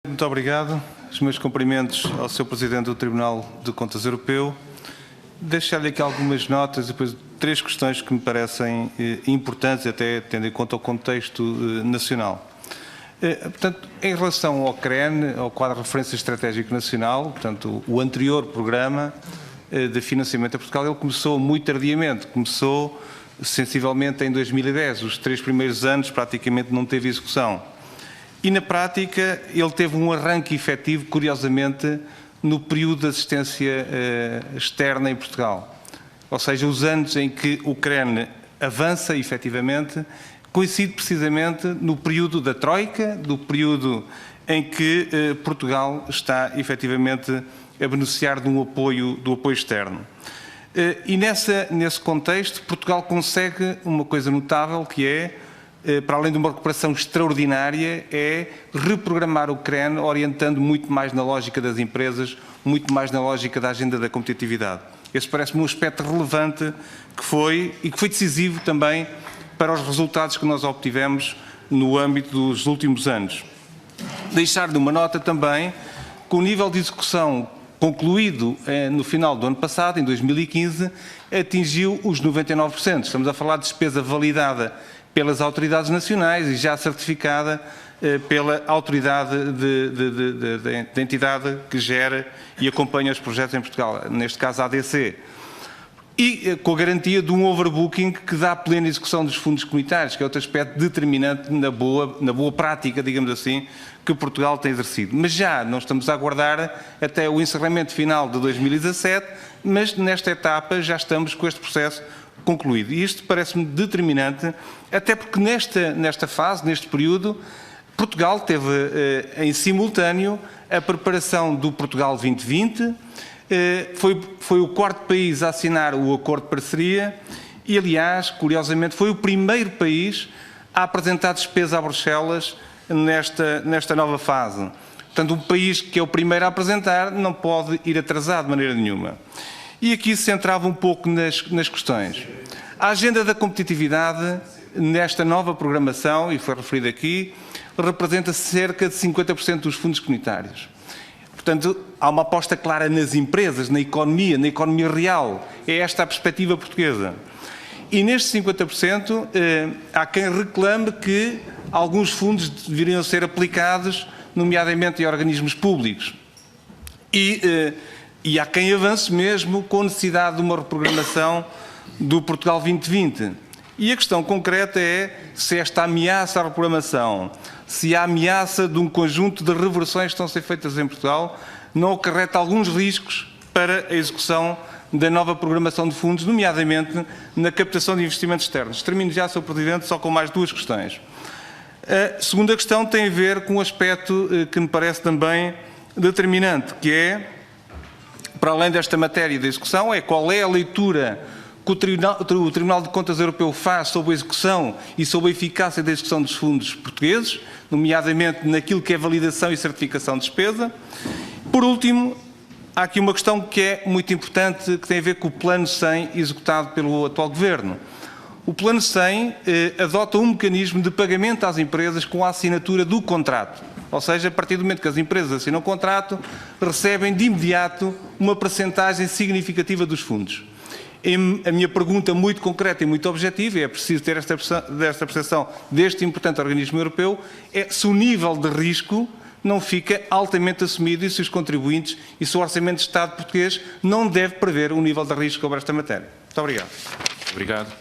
Muito obrigado. Os meus cumprimentos ao Sr. Presidente do Tribunal de Contas Europeu. Deixar-lhe aqui algumas notas e depois três questões que me parecem importantes, até tendo em conta o contexto nacional. Portanto, em relação ao CREN, ao Quadro de Referência Estratégico Nacional, portanto, o anterior programa de financiamento a Portugal, ele começou muito tardiamente, começou sensivelmente em 2010. Os 3 primeiros anos praticamente não teve execução. E, na prática, ele teve um arranque efetivo, curiosamente, no período de assistência externa em Portugal. Ou seja, os anos em que o CREN avança, efetivamente, coincide precisamente no período da Troika, do período em que Portugal está, efetivamente, a beneficiar de do apoio externo. E nesse contexto, Portugal consegue uma coisa notável, que é, para além de uma recuperação extraordinária, é reprogramar o CREN, orientando muito mais na lógica das empresas, muito mais na lógica da agenda da competitividade. Esse parece-me um aspecto relevante que foi decisivo também para os resultados que nós obtivemos no âmbito dos últimos anos. Deixar-lhe uma nota também que o nível de execução concluído no final do ano passado, em 2015, atingiu os 99%. Estamos a falar de despesa validada pelas autoridades nacionais e já certificada pela autoridade da entidade que gera e acompanha os projetos em Portugal, neste caso a ADC. E com a garantia de um overbooking que dá plena execução dos fundos comunitários, que é outro aspecto determinante na boa prática, digamos assim, que Portugal tem exercido. Mas já não estamos a aguardar até o encerramento final de 2017, mas nesta etapa já estamos com este processo concluído. E isto parece-me determinante, até porque nesta fase, neste período, Portugal teve em simultâneo a preparação do Portugal 2020, foi o 4º país a assinar o acordo de parceria e, aliás, curiosamente, foi o primeiro país a apresentar despesa a Bruxelas nesta nova fase. Portanto, um país que é o primeiro a apresentar não pode ir atrasado de maneira nenhuma. E aqui se centrava um pouco nas questões. A agenda da competitividade, nesta nova programação, e foi referido aqui, representa cerca de 50% dos fundos comunitários. Portanto, há uma aposta clara nas empresas, na economia real. É esta a perspectiva portuguesa. E nestes 50%, há quem reclame que alguns fundos deveriam ser aplicados, nomeadamente em organismos públicos. E há quem avance mesmo com necessidade de uma reprogramação do Portugal 2020. E a questão concreta é se esta ameaça à reprogramação, se a ameaça de um conjunto de reversões que estão a ser feitas em Portugal, não acarreta alguns riscos para a execução da nova programação de fundos, nomeadamente na captação de investimentos externos. Termino já, Sr. Presidente, só com mais 2 questões. A segunda questão tem a ver com um aspecto que me parece também determinante, que é, para além desta matéria de execução, qual é a leitura que o Tribunal de Contas Europeu faz sobre a execução e sobre a eficácia da execução dos fundos portugueses, nomeadamente naquilo que é validação e certificação de despesa. Por último, há aqui uma questão que é muito importante, que tem a ver com o Plano 100 executado pelo atual Governo. O Plano 100 adota um mecanismo de pagamento às empresas com a assinatura do contrato. Ou seja, a partir do momento que as empresas assinam o contrato, recebem de imediato uma percentagem significativa dos fundos. A minha pergunta muito concreta e muito objetiva, e é preciso ter esta percepção deste importante organismo europeu, é se o nível de risco não fica altamente assumido e se os contribuintes e se o Orçamento de Estado português não deve prever um nível de risco sobre esta matéria. Muito obrigado. Obrigado.